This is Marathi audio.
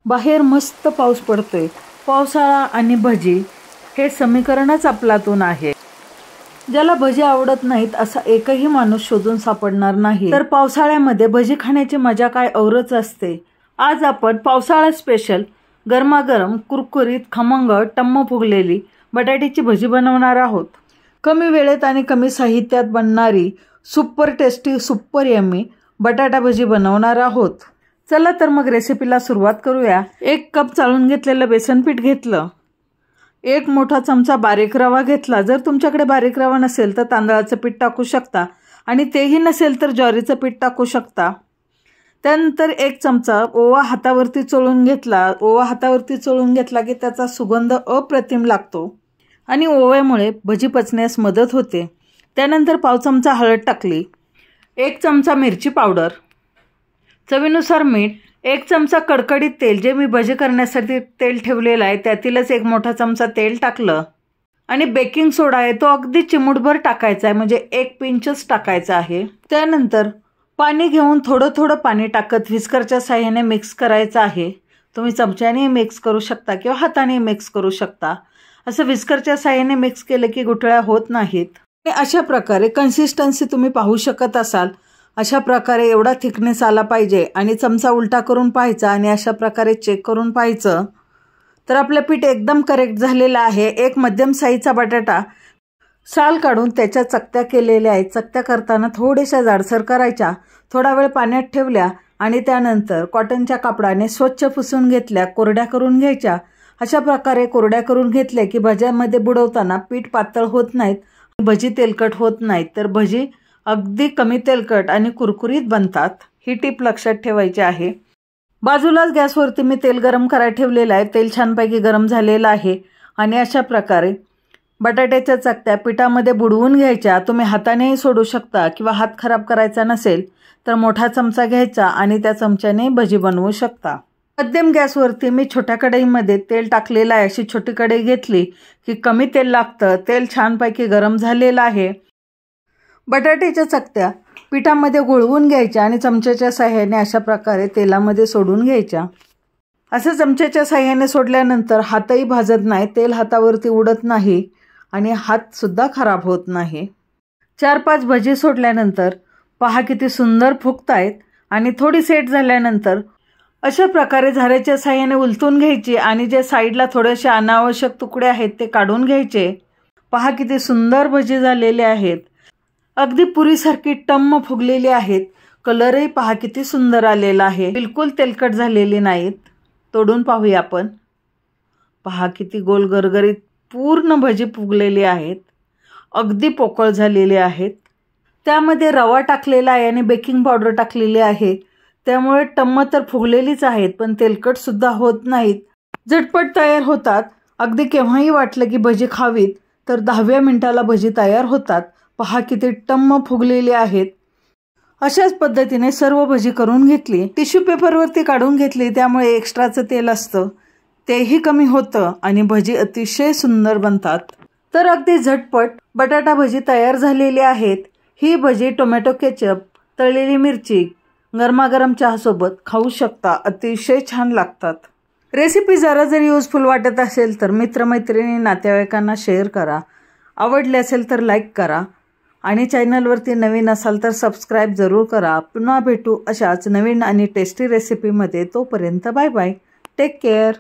बाहेर मस्त पाऊस पडतोय। पावसाळा आणि भजी हे समीकरणच आपलातून आहे। ज्याला भजी आवडत नाहीत असा एकही माणूस शोधून सापडणार नाही। तर पावसाळ्यामध्ये भजी खाण्याची मजा काय औरच असते। आज आपण पावसाळा स्पेशल गरमागरम कुरकुरीत खमंग टम्म फुगलेली बटाट्याची भजी बनवणार आहोत। कमी वेळेत आणि कमी साहित्यात बनणारी सुपर टेस्टी सुपर यम्मी बटाटा भजी बनवणार आहोत। चला तर मग रेसिपीला सुरुवात करूया। 1 कप चाळून घेतलेलं बेसन पीठ घेतलं। 1 मोठा चमचा बारीक रवा घेतला। जर तुमच्याकडे बारीक रवा नसेल तर तांदळाचं पीठ टाकू शकता आणि तेही नसेल तर ज्वारीचं पीठ टाकू शकता। त्यानंतर 1 चमचा ओवा हातावरती चोळून घेतला। ओवा हातावरती चोळून घेतला की त्याचा सुगंध अप्रतिम लागतो आणि ओव्यामुळे भजी पचण्यास मदत होते। त्यानंतर पाव चमचा हळद टाकली। 1 चमचा मिरची पावडर, चवीनुसार मीठ, 1 चमचा कडकडीत तेल जे मी भजी करण्यासाठी तेल ठेवलेलं आहे त्यातीलच 1 मोठा चमचा तेल टाकलं आणि बेकिंग सोडा आहे तो अगदी चिमूटभर टाकायचा आहे, म्हणजे 1 पिंचच टाकायचा आहे। त्यानंतर पाणी घेऊन थोडं थोडं पाणी टाकत व्हिस्करच्या साहाय्याने मिक्स करायचं आहे। तुम्ही चमच्याने मिक्स करू शकता किंवा हाताने मिक्स करू शकता। असं व्हिस्करच्या साहाय्याने मिक्स केलं की गुठळ्या होत नाहीत। अशा प्रकारे कन्सिस्टन्सी तुम्ही पाहू शकत असाल। अशा प्रकारे एवढा थिकनेस आला पाहिजे आणि चमचा उलटा करून पाहायचा आणि अशा प्रकारे चेक करून पाहायचं। तर आपलं पीठ एकदम करेक्ट झालेलं आहे। 1 मध्यम साईजचा बटाटा साल काढून त्याच्या चकत्या केलेल्या आहेत। चकत्या करताना थोड्याशा जाडसर करायच्या, थोडा वेळ पाण्यात ठेवल्या आणि त्यानंतर कॉटनच्या कापडाने स्वच्छ पुसून घेतल्या, कोरड्या करून घ्यायच्या। अशा प्रकारे कोरड्या करून घेतल्या की भज्यामध्ये बुडवताना पीठ पातळ होत नाहीत, भजी तेलकट होत नाहीत, तर भजी अगदी कमी तेलकट आणि कुरकुरीत बनतात। ही टिप लक्षात ठेवायची आहे। बाजूलाच गॅसवरती मी तेल गरम करायला ठेवलेलं आहे। तेल छानपैकी गरम झालेलं आहे आणि अशा प्रकारे बटाट्याच्या चकत्या पिठामध्ये बुडवून घ्यायच्या। तुम्ही हातानेही सोडू शकता किंवा हात खराब करायचा नसेल तर मोठा चमचा घ्यायचा आणि त्या चमच्याने भजी बनवू शकता। मध्यम गॅसवरती मी छोट्या कढईमध्ये तेल टाकलेलं आहे। अशी छोटी कढई घेतली की कमी तेल लागतं। तेल छानपैकी गरम झालेलं आहे। बटाट्याच्या चकत्या पिठामध्ये गुळवून घ्यायच्या आणि चमच्याच्या साहाय्याने अशा प्रकारे तेलामध्ये सोडून घ्यायच्या। असं चमच्याच्या साहाय्याने सोडल्यानंतर हातही भाजत नाही, तेल हातावरती उडत नाही आणि हात सुद्धा खराब होत नाही। 4-5 भजी सोडल्यानंतर पहा किती सुंदर फुगतायत आणि थोडी सेट झाल्यानंतर अशा प्रकारे झाऱ्याच्या साहाय्याने उलटून घ्यायची आणि जे साईडला थोडेसे अनावश्यक तुकडे आहेत ते काढून घ्यायचे। पहा किती सुंदर भजी झालेले आहेत। अगदी पुरीसारखी टम्म फुगलेली आहेत। कलरही पहा किती सुंदर आलेला आहे। बिलकुल तेलकट झालेली नाहीत। तोडून पाहूया आपण। पहा किती गोल गरगरीत पूर्ण भजी फुगलेली आहेत। अगदी पोकळ झालेली आहेत। त्यामध्ये रवा टाकलेला आहे आणि बेकिंग पावडर टाकलेली आहे, त्यामुळे टम्म तर फुगलेलीच आहेत पण तेलकट सुद्धा होत नाहीत। झटपट तयार होतात। अगदी केव्हाही वाटलं की भजी खावीत तर 10व्या मिनिटाला भजी तयार होतात। पहा किती टम्म फुगलेली आहेत। अशाच पद्धतीने सर्व भजी करून घेतली। टिश्यू पेपरवरती काढून घेतली, त्यामुळे एक्स्ट्राचं तेल असतं तेही कमी होतं आणि भजी अतिशय सुंदर बनतात। तर अगदी झटपट बटाटा भजी तयार झालेली आहेत। ही भजी टोमॅटो केचप, तळलेली मिरची, गरमागरम चहासोबत खाऊ शकता। अतिशय छान लागतात। रेसिपी जरा जरी युजफुल वाटत असेल तर मित्रमैत्रिणी नातेवाईकांना शेअर करा। आवडले असेल तर लाईक करा आणि चॅनलवरती नवीन असाल तर सबस्क्राईब जरूर करा। पुन्हा भेटू अशाच नवीन आणि टेस्टी रेसिपीमध्ये। तोपर्यंत बाय बाय, टेक केअर।